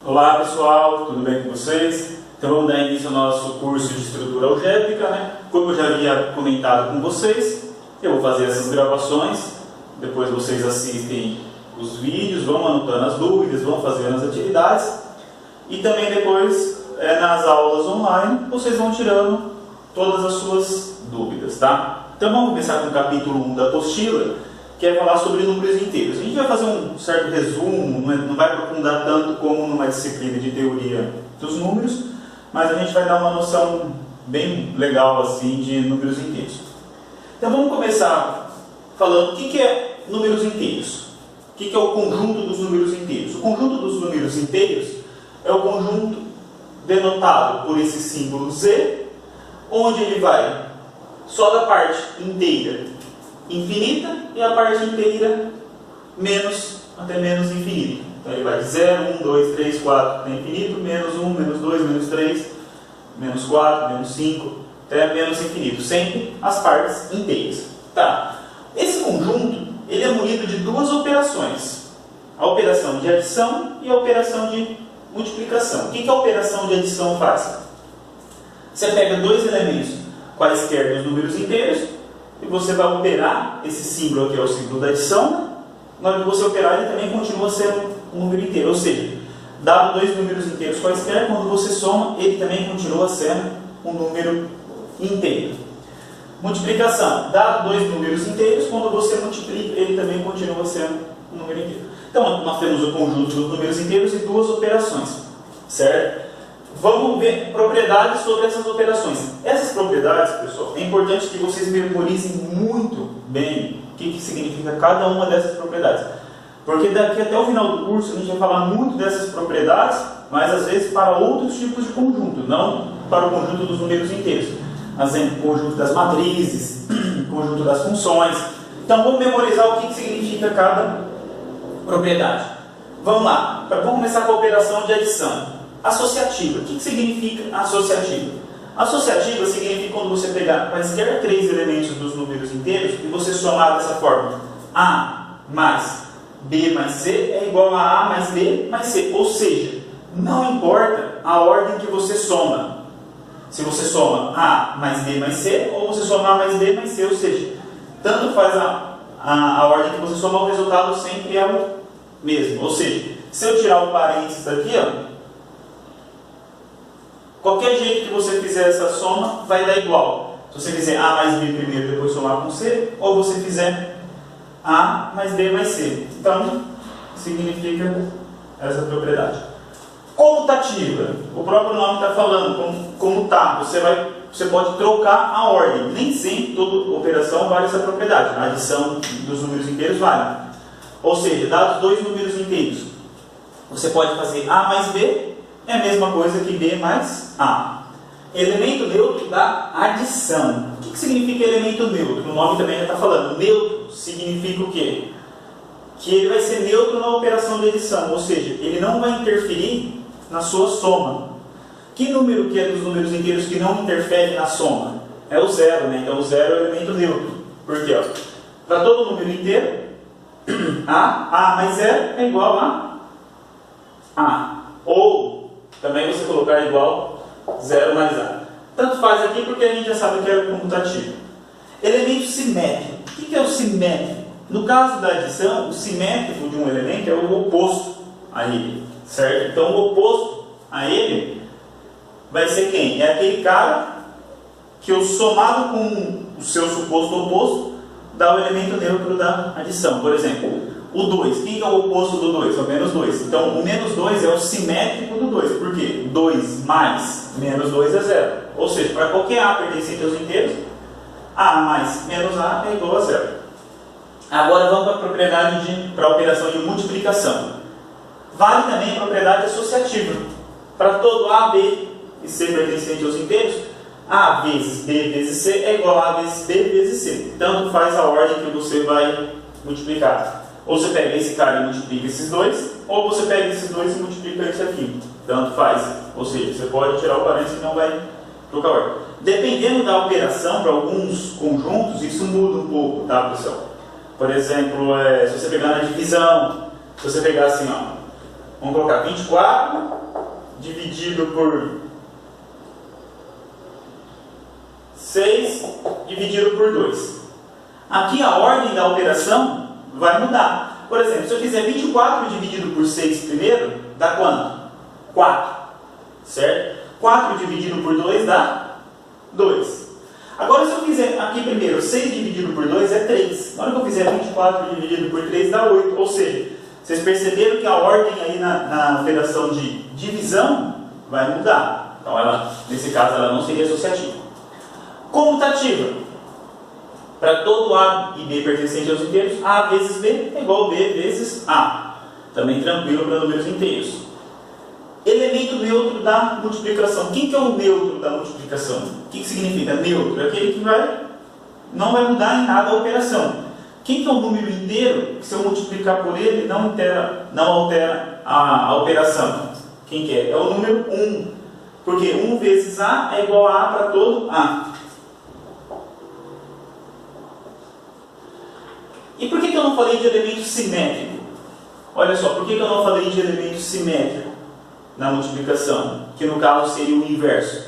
Olá pessoal, tudo bem com vocês? Então vamos dar início ao nosso curso de estrutura algébrica, né? Como eu já havia comentado com vocês, eu vou fazer essas gravações, depois vocês assistem os vídeos, vão anotando as dúvidas, vão fazendo as atividades e também depois nas aulas online vocês vão tirando todas as suas dúvidas, tá? Então vamos começar com o capítulo 1 da apostila, que é falar sobre números inteiros. A gente vai fazer um certo resumo, não vai aprofundar tanto como numa disciplina de teoria dos números, mas a gente vai dar uma noção bem legal assim de números inteiros. Então vamos começar falando o que é números inteiros. O que é o conjunto dos números inteiros? O conjunto dos números inteiros é o conjunto denotado por esse símbolo Z, onde ele vai só da parte inteira infinita e a parte inteira até menos infinito. Então ele vai de 0, 1, 2, 3, 4 até infinito, menos 1, menos 2, menos 3, menos 4, menos 5, até menos infinito. Sempre as partes inteiras. Tá. Esse conjunto ele é munido de duas operações. A operação de adição e a operação de multiplicação. O que a operação de adição faz? Você pega dois elementos quaisquer dos números inteiros e você vai operar esse símbolo aqui, é o símbolo da adição. Na hora que você operar, ele também continua sendo um número inteiro. Ou seja, dado dois números inteiros quaisquer, quando você soma, ele também continua sendo um número inteiro. Multiplicação. Dado dois números inteiros, quando você multiplica, ele também continua sendo um número inteiro. Então, nós temos o conjunto dos números inteiros e duas operações. Certo? Vamos ver propriedades sobre essas operações. Essas propriedades, pessoal, é importante que vocês memorizem muito bem o que significa cada uma dessas propriedades. Porque daqui até o final do curso a gente vai falar muito dessas propriedades, mas às vezes para outros tipos de conjunto, não para o conjunto dos números inteiros. Exemplo, conjunto das matrizes, conjunto das funções. Então vamos memorizar o que significa cada propriedade. Vamos lá, vamos começar com a operação de adição. Associativa. O que significa associativa? Associativa significa quando você pegar quaisquer três elementos dos números inteiros e você somar dessa forma. A mais B mais C é igual a mais B mais C. Ou seja, não importa a ordem que você soma. Se você soma A mais B mais C ou você soma A mais B mais C. Ou seja, tanto faz a ordem que você soma, o resultado sempre é o mesmo. Ou seja, se eu tirar o parênteses daqui, ó, qualquer jeito que você fizer essa soma vai dar igual. Se você fizer A mais B primeiro, depois somar com C, ou você fizer A mais B mais C. Então, significa essa propriedade. Comutativa. O próprio nome está falando, comutar. Você pode trocar a ordem. Nem sempre toda operação vale essa propriedade. A adição dos números inteiros vale. Ou seja, dados dois números inteiros, você pode fazer A mais B, é a mesma coisa que B mais A. Elemento neutro da adição. O que significa elemento neutro? O nome também já está falando. Neutro significa o quê? Que ele vai ser neutro na operação de adição, ou seja, ele não vai interferir na sua soma. Que número que é dos números inteiros que não interfere na soma? É o zero, né? Então o zero é o elemento neutro. Por quê? Para todo número inteiro, A mais zero é igual a A. Ou também você colocar igual 0 mais A. Tanto faz aqui porque a gente já sabe que é comutativo. Elemento simétrico. O que é o simétrico? No caso da adição, o simétrico de um elemento é o oposto a ele. Certo? Então o oposto a ele vai ser quem? É aquele cara que eu somado com o seu suposto oposto dá o elemento neutro da adição. Por exemplo, o 2. Quem é o oposto do 2? É o menos 2. Então, o menos 2 é o simétrico do 2. Por quê? 2 mais menos 2 é 0. Ou seja, para qualquer A pertencente aos inteiros, A mais menos A é igual a 0. Agora vamos para a propriedade para a operação de multiplicação. Vale também a propriedade associativa. Para todo A, B e C pertencente aos inteiros, A vezes B vezes C é igual a vezes B vezes C. Tanto faz a ordem que você vai multiplicar. Ou você pega esse cara e multiplica esses dois, ou você pega esses dois e multiplica isso aqui. Tanto faz. Ou seja, você pode tirar o parênteses e não vai trocar a ordem. Dependendo da operação, para alguns conjuntos, isso muda um pouco, tá, pessoal? Por exemplo, se você pegar na divisão, se você pegar assim, ó, Vamos colocar 24 dividido por 6 dividido por 2. Aqui a ordem da operação vai mudar. Por exemplo, se eu fizer 24 dividido por 6 primeiro, dá quanto? 4. Certo? 4 dividido por 2 dá 2. Agora, se eu fizer aqui primeiro 6 dividido por 2 é 3. Na hora que eu fizer 24 dividido por 3 dá 8. Ou seja, vocês perceberam que a ordem aí na operação de divisão vai mudar. Então, nesse caso, ela não seria associativa. Comutativa. Para todo A e B pertencente aos inteiros, A vezes B é igual a B vezes A. Também tranquilo para números inteiros. Elemento neutro da multiplicação. Quem que é o neutro da multiplicação? O que significa neutro? É aquele que não vai mudar em nada a operação. Quem que é o número inteiro que, se eu multiplicar por ele, não altera a operação? Quem que é? É o número 1. Porque 1 vezes A é igual a A para todo A. E por que eu não falei de elemento simétrico? Olha só, por que eu não falei de elemento simétrico na multiplicação? Que no caso seria o inverso.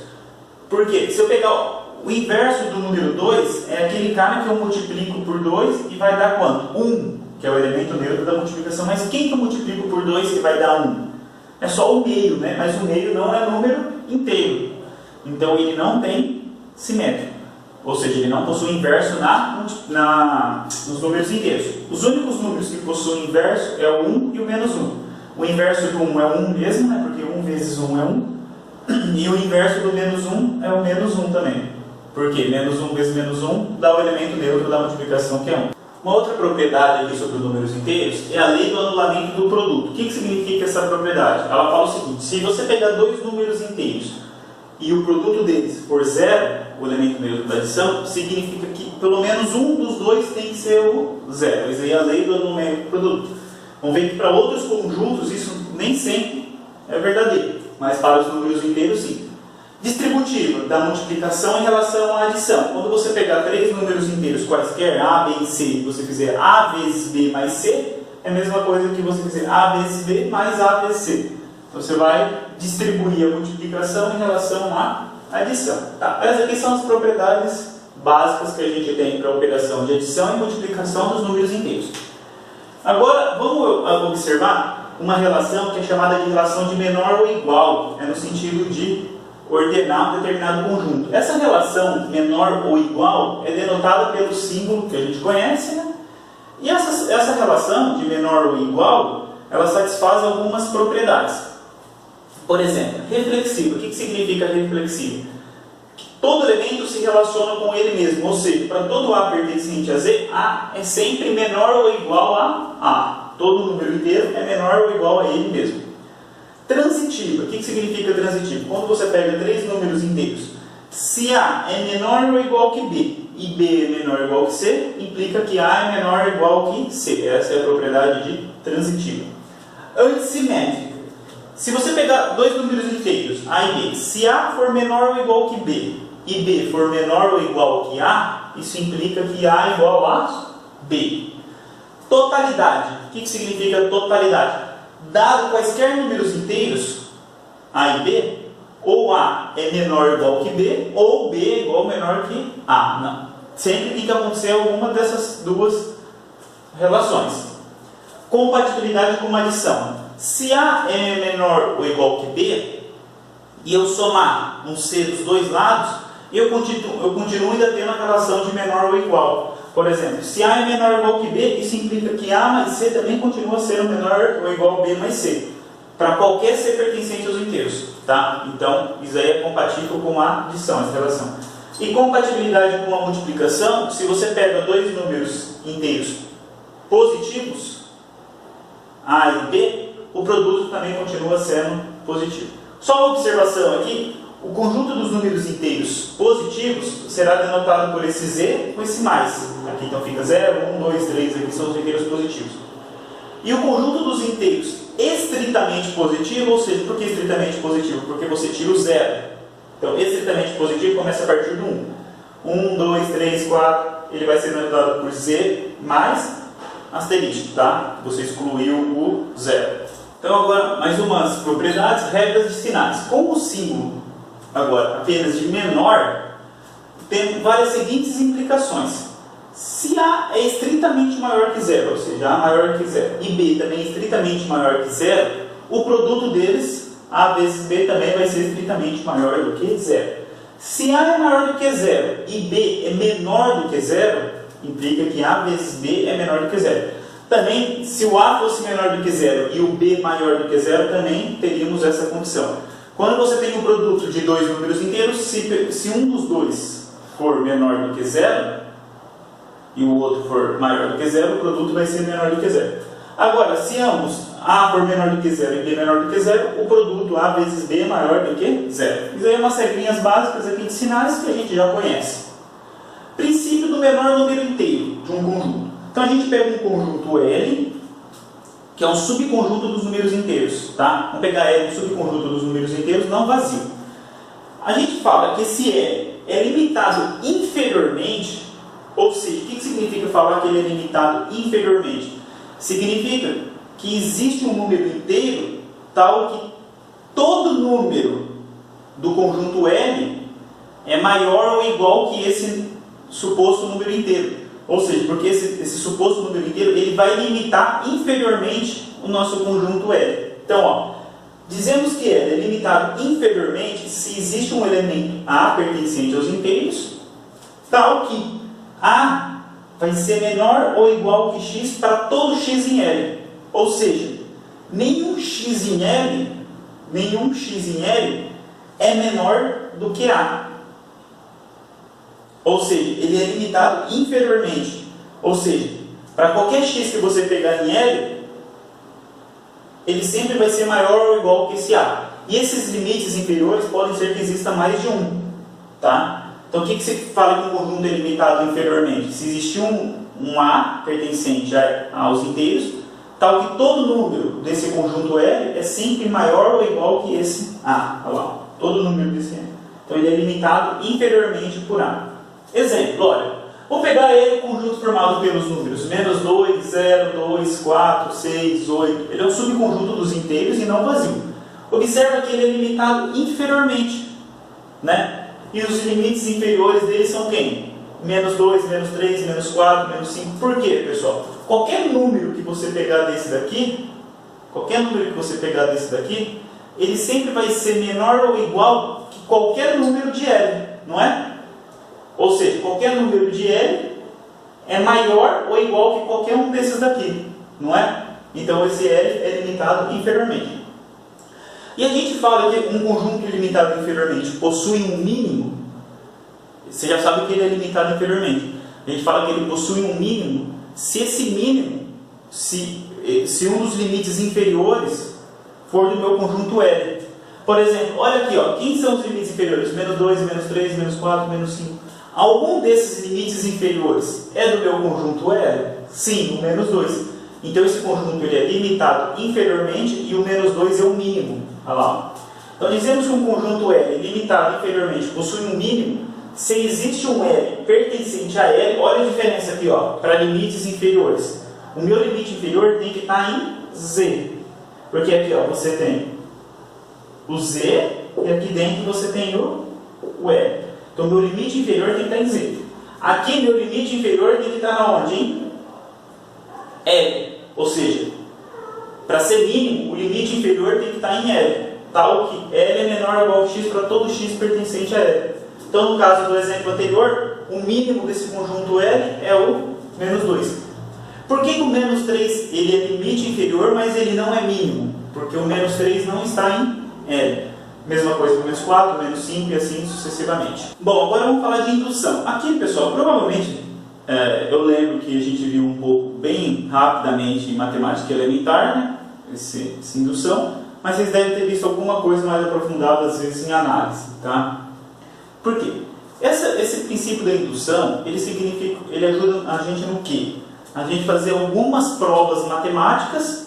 Porque se eu pegar o inverso do número 2, é aquele cara que eu multiplico por 2 e vai dar quanto? 1, que é o elemento neutro da multiplicação. Mas quem que eu multiplico por 2 que vai dar 1? É só o meio, né? Mas o meio não é número inteiro. Então ele não tem simétrico. Ou seja, ele não possui inverso nos números inteiros. Os únicos números que possuem inverso é o 1 e o menos 1. O inverso do 1 é 1 mesmo, né? Porque 1 vezes 1 é 1. E o inverso do menos 1 é o menos 1 também. Porque menos 1 vezes menos 1 dá o elemento neutro da multiplicação, que é 1. Uma outra propriedade aqui sobre os números inteiros é a lei do anulamento do produto. O que significa essa propriedade? Ela fala o seguinte: se você pegar dois números inteiros e o produto deles for 0, o elemento neutro da adição, significa que pelo menos um dos dois tem que ser o 0. Isso aí é a lei do anulamento do produto. Vamos ver que para outros conjuntos isso nem sempre é verdadeiro, mas para os números inteiros sim. Distributiva da multiplicação em relação à adição. Quando você pegar três números inteiros quaisquer, A, B e C, e você fizer A vezes B mais C, é a mesma coisa que você fizer A vezes B mais A vezes C. Então você vai distribuir a multiplicação em relação à adição. Tá? Essas aqui são as propriedades básicas que a gente tem para a operação de adição e multiplicação dos números inteiros. Agora vamos observar uma relação que é chamada de relação de menor ou igual, no sentido de ordenar um determinado conjunto. Essa relação menor ou igual é denotada pelo símbolo que a gente conhece, né? E essa relação de menor ou igual, ela satisfaz algumas propriedades. Por exemplo, reflexiva. O que significa reflexiva? Que todo elemento se relaciona com ele mesmo, ou seja, para todo A pertencente a Z, A é sempre menor ou igual a A. Todo número inteiro é menor ou igual a ele mesmo. Transitiva. O que significa transitiva? Quando você pega três números inteiros, se A é menor ou igual que B e B é menor ou igual que C, implica que A é menor ou igual que C. Essa é a propriedade de transitiva. Antissimétrica. Se você pegar dois números inteiros, A e B, se A for menor ou igual que B e B for menor ou igual que A, isso implica que A é igual a B. Totalidade. O que significa totalidade? Dado quaisquer números inteiros, A e B, ou A é menor ou igual que B, ou B é igual ou menor que A. Não. Sempre tem que acontecer alguma dessas duas relações. Compatibilidade com adição. Se A é menor ou igual que B, e eu somar um C dos dois lados, eu continuo ainda tendo a relação de menor ou igual. Por exemplo, se A é menor ou igual que B, isso implica que A mais C também continua sendo menor ou igual a B mais C. Para qualquer C pertencente aos inteiros. Tá? Então, isso aí é compatível com a adição, essa relação. E compatibilidade com a multiplicação, se você pega dois números inteiros positivos, A e B, o produto também continua sendo positivo. Só uma observação aqui, o conjunto dos números inteiros positivos será denotado por esse Z com esse mais. Aqui então fica 0, 1, 2, 3, aqui são os inteiros positivos. E o conjunto dos inteiros estritamente positivo, ou seja, por que estritamente positivo? Porque você tira o 0. Então, estritamente positivo começa a partir do 1. 1, 2, 3, 4, ele vai ser denotado por Z mais asterisco, tá? Você excluiu o 0. Então agora, mais umas propriedades, regras de sinais. Com o símbolo, agora, apenas de menor, tem várias seguintes implicações. Se A é estritamente maior que zero, ou seja, A maior que zero, e B também é estritamente maior que zero, o produto deles, A vezes B, também vai ser estritamente maior do que zero. Se A é maior do que zero e B é menor do que zero, implica que A vezes B é menor do que zero. Também, se o A fosse menor do que zero e o B maior do que zero, também teríamos essa condição. Quando você tem um produto de dois números inteiros, se um dos dois for menor do que zero, e o outro for maior do que zero, o produto vai ser menor do que zero. Agora, se ambos, A for menor do que zero e B menor do que zero, o produto A vezes B é maior do que zero. Isso aí é umas regrinhas básicas aqui de sinais que a gente já conhece. Princípio do menor número inteiro de um conjunto. Então a gente pega um conjunto L, que é um subconjunto dos números inteiros. Tá? Vamos pegar L, um subconjunto dos números inteiros, não vazio. A gente fala que esse L é limitado inferiormente. Ou seja, o que significa falar que ele é limitado inferiormente? Significa que existe um número inteiro tal que todo número do conjunto L é maior ou igual que esse suposto número inteiro. Ou seja, porque esse suposto número inteiro ele vai limitar inferiormente o nosso conjunto L. Então, ó, dizemos que L é limitado inferiormente se existe um elemento A pertencente aos inteiros tal que A vai ser menor ou igual que x para todo x em L. Ou seja, nenhum x em L é menor do que A. Ou seja, ele é limitado inferiormente. Ou seja, para qualquer x que você pegar em L, ele sempre vai ser maior ou igual que esse A. E esses limites inferiores podem ser que exista mais de um. Tá? Então, o que se fala que um conjunto é limitado inferiormente? Se existe um A pertencente aos inteiros, tal que todo número desse conjunto L é sempre maior ou igual que esse A. Olha lá, todo número desse L. Então, ele é limitado inferiormente por A. Exemplo, olha, vou pegar ele, conjunto formado pelos números menos 2, 0, 2, 4, 6, 8. Ele é um subconjunto dos inteiros e não vazio. Observa que ele é limitado inferiormente, né? E os limites inferiores dele são quem? Menos 2, menos 3, menos 4, menos 5. Por quê, pessoal? Qualquer número que você pegar desse daqui, ele sempre vai ser menor ou igual que qualquer número de L, não é? Ou seja, qualquer número de L é maior ou igual que qualquer um desses daqui, não é? Então esse L é limitado inferiormente. E a gente fala que um conjunto limitado inferiormente possui um mínimo. Você já sabe que ele é limitado inferiormente. A gente fala que ele possui um mínimo se esse mínimo, se um dos limites inferiores for do meu conjunto L. Por exemplo, olha aqui, ó, quem são os limites inferiores? Menos 2, menos 3, menos 4, menos 5. Algum desses limites inferiores é do meu conjunto L? Sim, o menos 2. Então esse conjunto ele é limitado inferiormente e o menos 2 é o mínimo. Olha lá. Então dizemos que um conjunto L limitado inferiormente possui um mínimo se existe um L pertencente a L. Olha a diferença aqui, para limites inferiores. O meu limite inferior tem que estar em Z. Porque aqui você tem o Z e aqui dentro você tem o L. Então meu limite inferior tem que estar em Z. Aqui meu limite inferior tem que estar na onde? Em L. Ou seja, para ser mínimo, o limite inferior tem que estar em L. Tal que L é menor ou igual a x para todo x pertencente a L. Então, no caso do exemplo anterior, o mínimo desse conjunto L é o menos 2. Por que o menos 3 ele é limite inferior, mas ele não é mínimo? Porque o menos 3 não está em L. Mesma coisa com o menos 4, menos 5 e assim sucessivamente. Bom, agora vamos falar de indução. Aqui, pessoal, provavelmente, eu lembro que a gente viu um pouco, bem rapidamente, em matemática elementar, né? Essa indução, mas vocês devem ter visto alguma coisa mais aprofundada, às vezes, em análise, tá? Por quê? Esse princípio da indução, ele ajuda a gente no quê? A gente fazer algumas provas matemáticas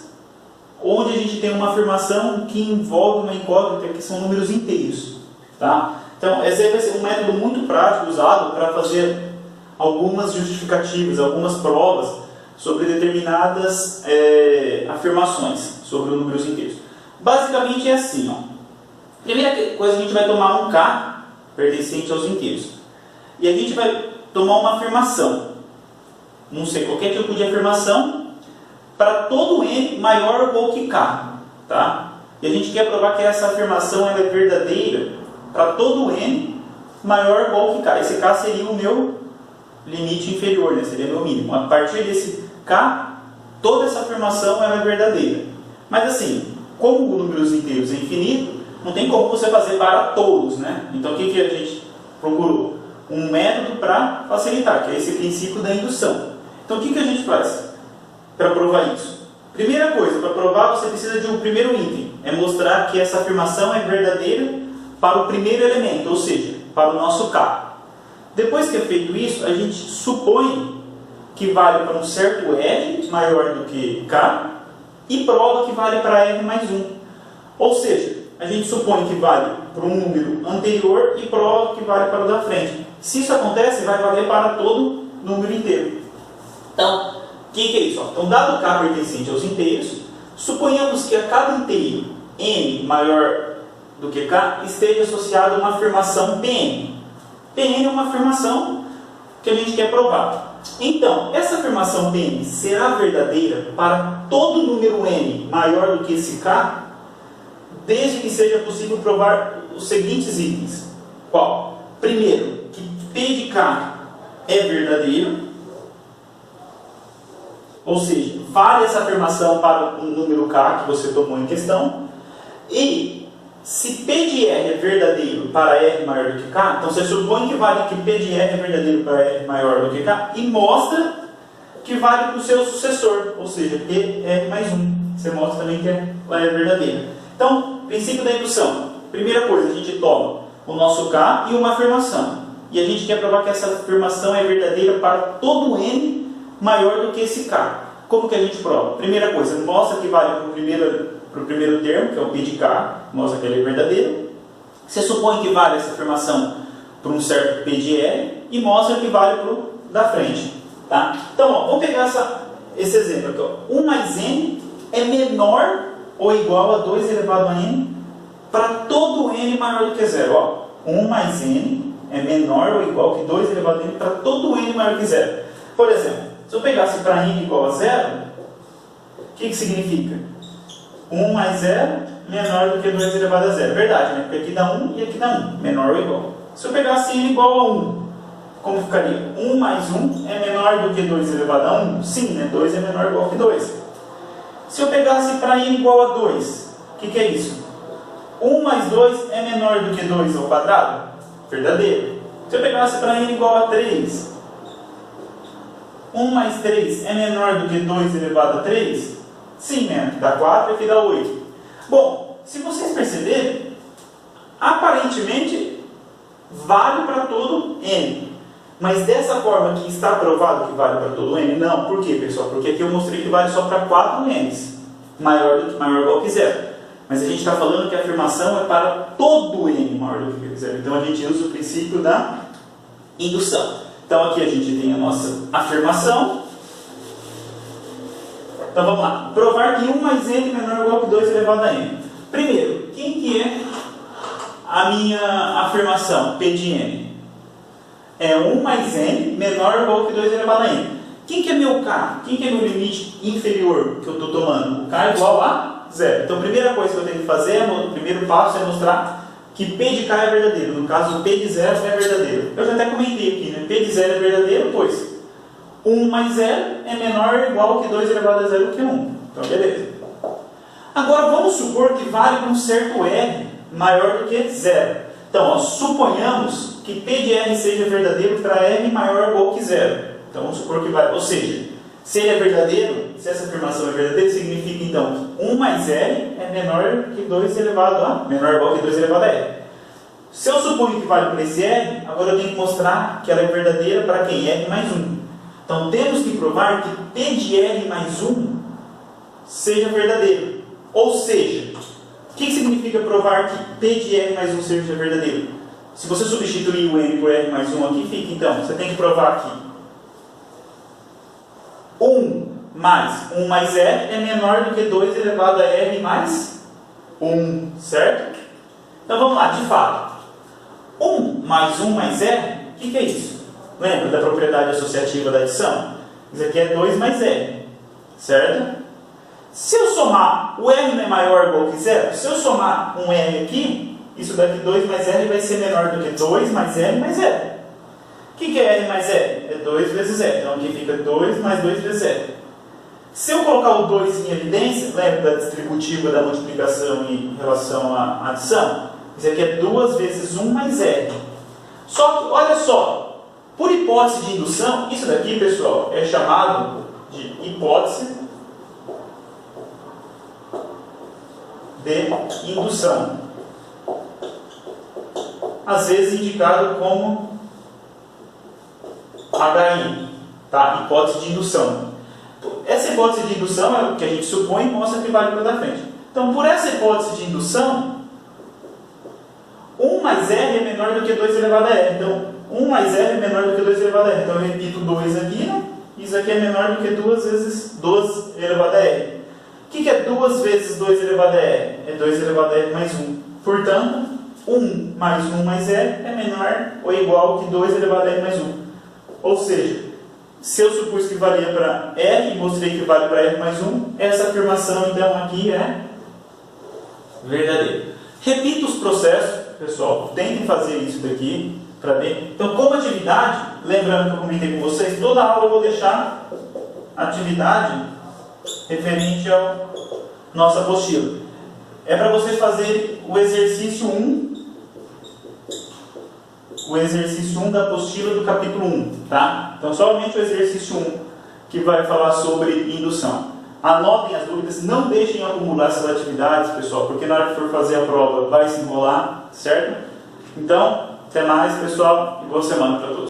onde a gente tem uma afirmação que envolve uma incógnita, que são números inteiros. Tá? Então, esse vai ser um método muito prático usado para fazer algumas justificativas, algumas provas sobre determinadas afirmações, sobre os números inteiros. Basicamente é assim, ó. Primeira coisa, a gente vai tomar um K pertencente aos inteiros. E a gente vai tomar uma afirmação. Não sei, qualquer tipo de afirmação para todo n maior ou igual que K. Tá? E a gente quer provar que essa afirmação ela é verdadeira para todo n maior ou igual que K. Esse K seria o meu limite inferior, né? Seria meu mínimo. A partir desse K, toda essa afirmação ela é verdadeira. Mas assim, como o número inteiros é infinito, não tem como você fazer para todos, né? Então o que a gente procurou? Um método para facilitar, que é esse princípio da indução. Então o que a gente faz para provar isso? Primeira coisa, para provar você precisa de um primeiro item, é mostrar que essa afirmação é verdadeira para o primeiro elemento, ou seja, para o nosso K. Depois que é feito isso, a gente supõe que vale para um certo R maior do que K e prova que vale para R mais 1. Ou seja, a gente supõe que vale para um número anterior e prova que vale para o da frente. Se isso acontece, vai valer para todo número inteiro. Então, o que é isso? Então, dado K pertencente aos inteiros, suponhamos que a cada inteiro n maior do que K esteja associado a uma afirmação Pn. Pn é uma afirmação que a gente quer provar. Então, essa afirmação Pn será verdadeira para todo número n maior do que esse K, desde que seja possível provar os seguintes itens. Qual? Primeiro, que P de K é verdadeiro, ou seja, vale essa afirmação para um número K que você tomou em questão. E se P de R é verdadeiro para R maior do que K, então você supõe que vale que P de R é verdadeiro para R maior do que K e mostra que vale para o seu sucessor, ou seja, PR mais 1. Você mostra também que ela é verdadeira. Então, princípio da indução. Primeira coisa, a gente toma o nosso K e uma afirmação. E a gente quer provar que essa afirmação é verdadeira para todo n maior do que esse K. Como que a gente prova? Primeira coisa, mostra que vale para o primeiro termo, que é o P de K, mostra que ele é verdadeiro. Você supõe que vale essa afirmação para um certo P de R e mostra que vale para o da frente. Tá? Então, ó, vamos pegar esse exemplo aqui. Ó. 1 mais n é menor ou igual a 2 elevado a n para todo n maior do que 0. Ó. 1 mais n é menor ou igual que 2 elevado a n para todo n maior que 0. Por exemplo, se eu pegasse para n igual a 0, o que significa? 1 mais 0 menor do que 2 elevado a 0. Verdade, né? Porque aqui dá 1 e aqui dá 1. Menor ou igual. Se eu pegasse n igual a 1, como ficaria? 1 mais 1 é menor do que 2 elevado a 1? Sim, né? 2 é menor ou igual que 2. Se eu pegasse para n igual a 2, o que é isso? 1 mais 2 é menor do que 2 ao quadrado? Verdadeiro. Se eu pegasse para n igual a 3, 1 mais 3 é menor do que 2 elevado a 3? Sim, né? Aqui dá 4 e aqui dá 8. Bom, se vocês perceberem, aparentemente vale para todo n. Mas dessa forma que está provado que vale para todo n? Não. Por quê, pessoal? Porque aqui eu mostrei que vale só para 4 n's. Maior ou igual que 0. Mas a gente está falando que a afirmação é para todo n maior do que 0. Então a gente usa o princípio da indução. Então aqui a gente tem a nossa afirmação. Então vamos lá. Provar que 1 mais n é menor ou igual que 2 elevado a n. Primeiro, quem que é a minha afirmação? P de n. É 1 mais n menor ou igual que 2 elevado a n. Quem que é meu K? Quem que é meu limite inferior que eu estou tomando? O K é igual a 0. Então a primeira coisa que eu tenho que fazer, o primeiro passo é mostrar que P de K é verdadeiro. No caso, o P de 0 é verdadeiro. Eu já até comentei aqui, né? P de 0 é verdadeiro, pois 1 mais 0 é menor ou igual que 2 elevado a 0 que 1. Então, beleza. Agora, vamos supor que vale para um certo R maior do que 0. Então, ó, suponhamos que P de R seja verdadeiro para R maior ou igual que 0. Então, vamos supor que vale. Ou seja, se ele é verdadeiro, se essa afirmação é verdadeira, significa então que 1 mais R é menor que 2 elevado a menor ou igual que 2 elevado a R. Se eu suponho que vale para esse R, agora eu tenho que mostrar que ela é verdadeira para quem? R mais 1. Então temos que provar que P de R mais 1 seja verdadeiro. Ou seja, o que significa provar que P de R mais 1 seja verdadeiro? Se você substituir o N por R mais 1 aqui, fica então, você tem que provar que 1 mais 1 mais R é menor do que 2 elevado a R mais 1, certo? Então vamos lá, de fato. 1 mais 1 mais R, o que é isso? Lembra da propriedade associativa da adição? Isso aqui é 2 mais R, certo? Se eu somar, o R não é maior ou igual que zero? Se eu somar um R aqui, isso daqui 2 mais R vai ser menor do que 2 mais R mais R. O que é R mais R? É 2 vezes R. Então aqui fica 2 mais 2 vezes R. Se eu colocar o 2 em evidência, lembra da distributiva da multiplicação em relação à adição? Isso aqui é 2 vezes 1 mais R. Só que, olha só, por hipótese de indução, isso daqui, pessoal, é chamado de hipótese de indução. Às vezes indicado como HI, tá? Hipótese de indução. Essa hipótese de indução é o que a gente supõe e mostra que vale para frente. Então, por essa hipótese de indução, 1 mais R é menor do que 2 elevado a R. Então, 1 mais R é menor do que 2 elevado a R. Então, eu repito 2 aqui, né? Isso aqui é menor do que 2 vezes 2 elevado a R. O que é 2 vezes 2 elevado a R? É 2 elevado a R mais 1. Portanto, 1 mais 1 mais R é menor ou igual que 2 elevado a R mais 1. Ou seja, se eu supus que valia para R e mostrei que vale para R mais 1, essa afirmação então aqui é verdadeira. Repita os processos, pessoal, tentem fazer isso daqui para ver. Então, como atividade, lembrando que eu comentei com vocês, toda aula eu vou deixar atividade referente ao nossa apostila. É para vocês fazerem o exercício 1, da apostila do capítulo 1, tá? Então, somente o exercício 1 que vai falar sobre indução. Anotem as dúvidas, não deixem acumular essas atividades, pessoal, porque na hora que for fazer a prova vai se enrolar, certo? Então, até mais, pessoal, e boa semana para todos.